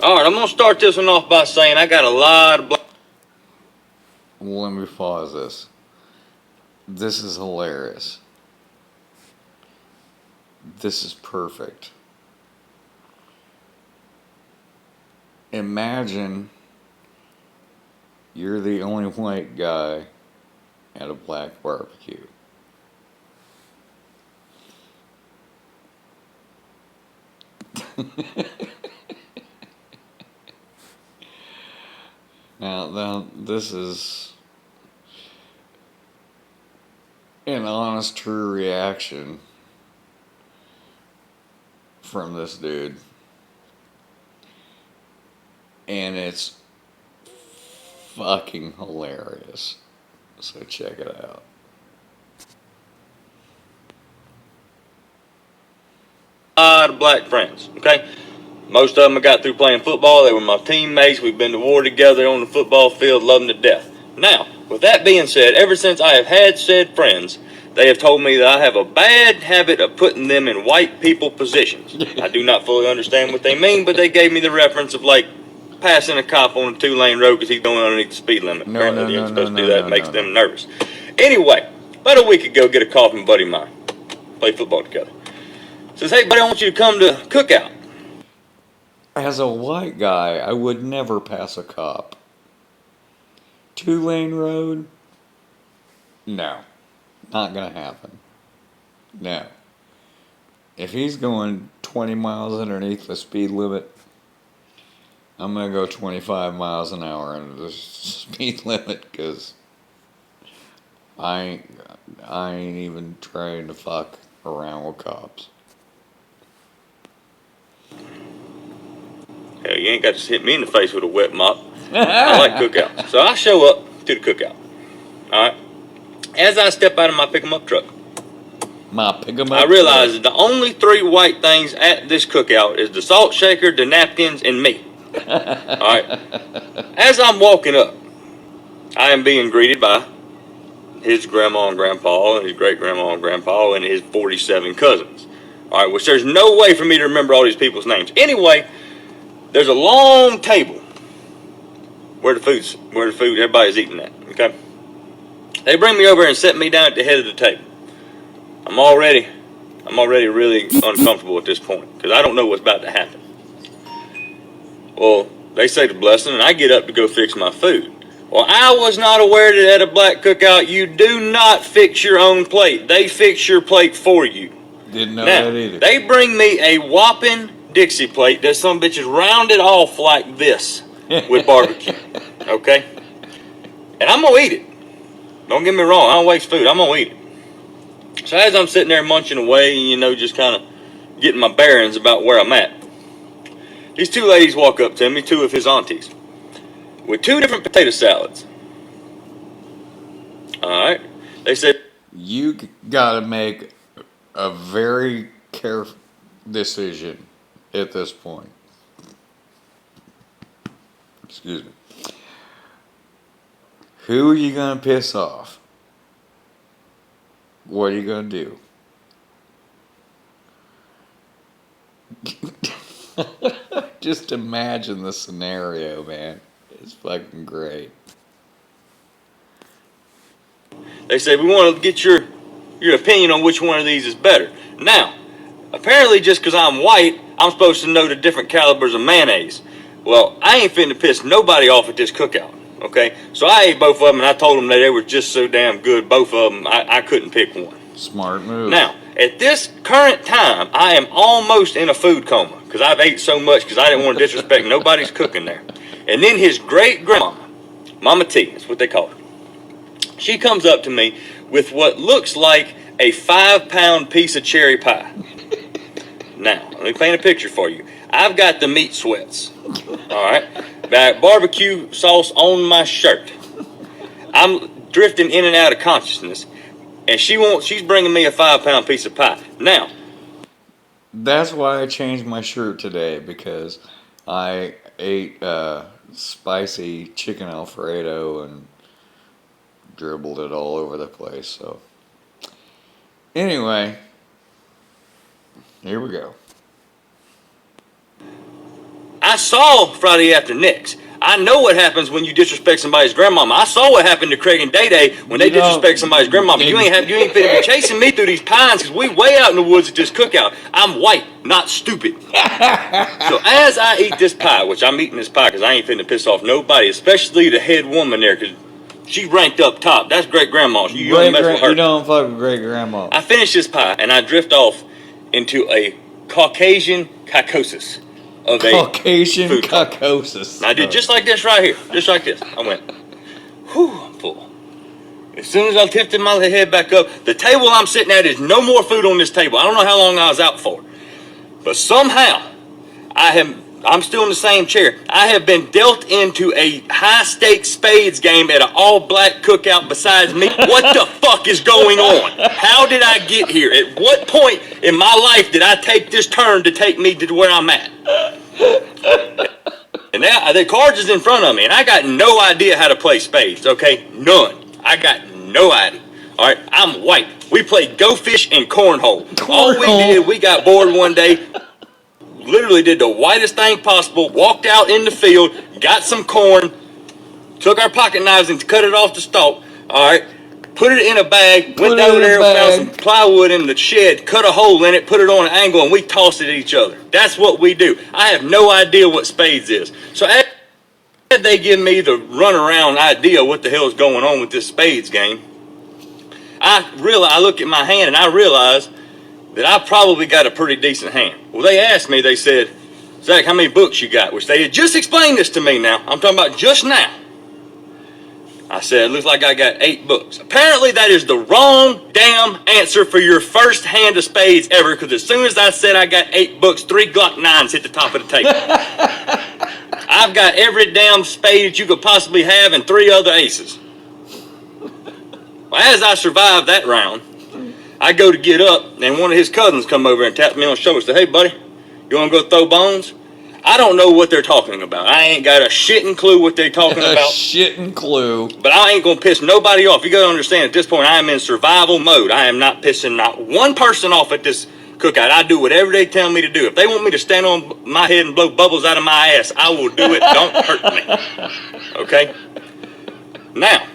All right, I'm gonna start this one off by saying I got a lot of black. Let me pause this. This is hilarious. This is perfect. Imagine you're the only white guy at a black barbecue. Now, this is an honest, true reaction from this dude. And it's fucking hilarious. So check it out. Lot of black friends. Okay, most of them I got through playing football. They were my teammates. We've been to war together on the football field. Love them to death. Now, with that being said, ever since I have had said friends, they have told me that I have a bad habit of putting them in white people positions. I do not fully understand what they mean, but they gave me the reference of like passing a cop on a 2-lane road because he's going underneath the speed limit. No, Apparently, no, you no, ain't no, supposed to no, do that. no, It makes no, them no. nervous. Anyway, about a week ago, get a call from a buddy of mine. Play football together. Says, hey, buddy, I want you to come to cookout. As a white guy, I would never pass a cop. 2-lane road? No. Not gonna happen. No. If he's going 20 miles underneath the speed limit, I'm gonna go 25 miles an hour under the speed limit because I ain't, I ain't even trying to fuck around with cops. Hell, you ain't got to hit me in the face with a wet mop. I like cookouts. So I show up to the cookout. All right. As I step out of my pick 'em up truck, My pick 'em I up realize truck. that the only 3 white things at this cookout is the salt shaker, the napkins, and me. All right. As I'm walking up, I am being greeted by his grandma and grandpa, and his great grandma and grandpa, and his 47 cousins. All right, which there's no way for me to remember all these people's names. Anyway, there's a long table where the food, everybody's eating at. Okay, they bring me over and set me down at the head of the table. I'm already, I'm already really uncomfortable at this point because I don't know what's about to happen. Well, they say the blessing, and I get up to go fix my food. Well, I was not aware that at a black cookout you do not fix your own plate. They fix your plate for you. Didn't know Now, that either. they bring me a whopping Dixie plate that some bitch is rounded off like this with barbecue. Okay? And I'm gonna eat it. Don't get me wrong, I don't waste food. I'm gonna eat it. So as I'm sitting there munching away, just kind of getting my bearings about where I'm at, these 2 ladies walk up to me, 2 of his aunties, with 2 different potato salads. All right. They said, You gotta make a very careful decision at this point. Excuse me. Who are you gonna piss off? What are you gonna do? Just imagine the scenario, man. It's fucking great. they said, we want to get your opinion on which one of these is better. Now, apparently just because I'm white, I'm supposed to know the different calibers of mayonnaise. Well, I ain't finna piss nobody off at this cookout, okay? So I ate both of them, and I told them that they were just so damn good, both of them, I couldn't pick one. Smart move. Now, at this current time, I am almost in a food coma because I've ate so much because I didn't want to disrespect nobody's cooking there. And then his great grandmama, Mama T, that's what they call her, she comes up to me with what looks like a 5-pound piece of cherry pie. Now, let me paint a picture for you. I've got the meat sweats. All right. Got barbecue sauce on my shirt. I'm drifting in and out of consciousness. And she's bringing me a 5-pound piece of pie. Now, That's why I changed my shirt today because I ate spicy chicken Alfredo and dribbled it all over the place. So, anyway, here we go. I saw Friday After Next. I know what happens when you disrespect somebody's grandmama. I saw what happened to Craig and Day Day when they disrespect somebody's grandmama. You ain't finna be chasing me through these pines because we way out in the woods at this cookout. I'm white, not stupid. So as I eat this pie, which I'm eating this pie because I ain't finna piss off nobody, especially the head woman there, because she ranked up top. That's great grandma. You don't mess with her. You don't fuck with great grandma. I finish this pie and I drift off into a Caucasian psychosis. Of Caucasian psychosis. I did just like this right here. Just like this. I went, whew, I'm full. As soon as I lifted my head back up, the table I'm sitting at is no more food on this table. I don't know how long I was out for. But somehow, I'm still in the same chair. I have been dealt into a high-stakes spades game at an all-black cookout besides me. What the fuck is going on? How did I get here? At what point in my life did I take this turn to take me to where I'm at? And now the cards is in front of me, and I got no idea how to play spades, okay? None. I got no idea. All right, I'm white. We played Go Fish and Cornhole. All we did, we got bored one day, literally did the whitest thing possible, walked out in the field, got some corn, took our pocket knives and cut it off the stalk, all right, put it in a bag, went over there, found some plywood in the shed, cut a hole in it, put it on an angle, and we tossed it at each other. That's what we do. I have no idea what spades is. So after they give me the runaround idea what the hell is going on with this spades game, I look at my hand and I realize that I probably got a pretty decent hand. Well, they asked me, they said, Zach, how many books you got? Which they had just explained this to me now. I'm talking about just now. I said, it looks like I got 8 books. Apparently, that is the wrong damn answer for your first hand of spades ever, because as soon as I said I got 8 books, 3 Glock 9s hit the top of the table. I've got every damn spade that you could possibly have and 3 other aces. Well, as I survived that round, I go to get up, and one of his cousins come over and tapped me on the shoulder and said, hey, buddy, you want to go throw bones? I don't know what they're talking about. I ain't got a shitting clue what they're talking about. A shitting clue. But I ain't going to piss nobody off. You got to understand, at this point, I am in survival mode. I am not pissing not one person off at this cookout. I do whatever they tell me to do. If they want me to stand on my head and blow bubbles out of my ass, I will do it. Don't hurt me. Okay? Now,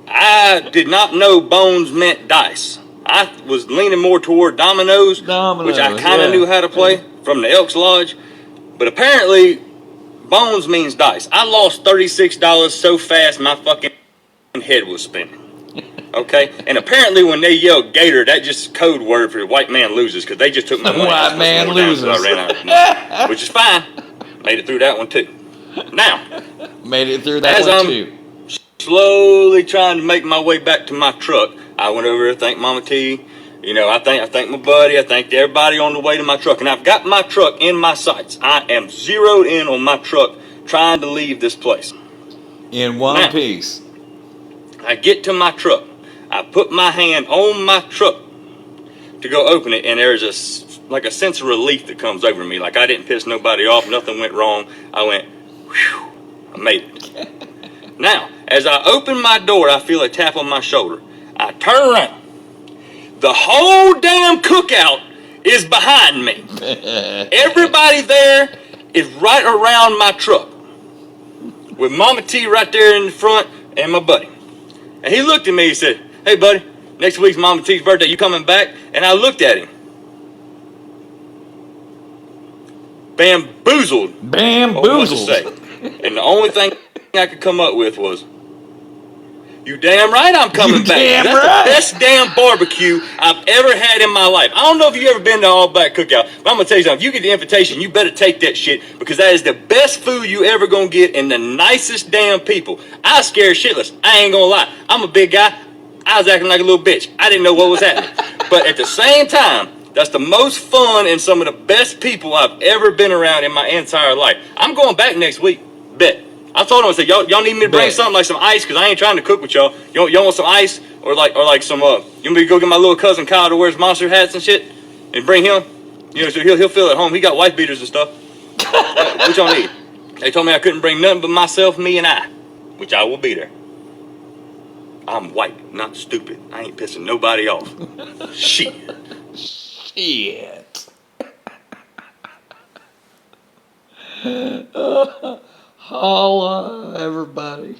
I did not know bones meant dice. I was leaning more toward dominoes, which I kind of knew how to play from the Elks Lodge. But apparently, bones means dice. I lost $36 so fast my fucking head was spinning. Okay? And apparently when they yelled gator, that's just code word for white man loses, because they just took my money. White man loses. I ran out of money, which is fine. Made it through that one too. Now, made it through that one too. Slowly trying to make my way back to my truck, I went over there to thank Mama T. You know, I thank my buddy. I thanked everybody on the way to my truck. And I've got my truck in my sights. I am zeroed in on my truck trying to leave this place. In one piece. I get to my truck. I put my hand on my truck to go open it. And there's a sense of relief that comes over me. Like I didn't piss nobody off. Nothing went wrong. I went, whew, I made it. Now, as I open my door, I feel a tap on my shoulder. I turn around. The whole damn cookout is behind me. Everybody there is right around my truck. With Mama T right there in the front and my buddy. And he looked at me and said, hey buddy, next week's Mama T's birthday, you coming back? And I looked at him. Bamboozled. Bamboozled. And the only thing I could come up with was, you damn right I'm coming back. That's the best damn barbecue I've ever had in my life. I don't know if you've ever been to an all-black cookout, but I'm going to tell you something. If you get the invitation, you better take that shit, because that is the best food you ever going to get and the nicest damn people. I was scared shitless. I ain't going to lie. I'm a big guy. I was acting like a little bitch. I didn't know what was happening. But at the same time, that's the most fun and some of the best people I've ever been around in my entire life. I'm going back next week. Bet. I told him, I said, y'all need me to bring something like some ice, because I ain't trying to cook with y'all. Y'all want some ice? Or like some, you want me to go get my little cousin Kyle that wears monster hats and shit? And bring him? You know, so he'll feel at home. He got wife beaters and stuff. What y'all need? They told me I couldn't bring nothing but myself, me, and I. Which I will be there. I'm white, not stupid. I ain't pissing nobody off. Shit. Shit. Holla, everybody.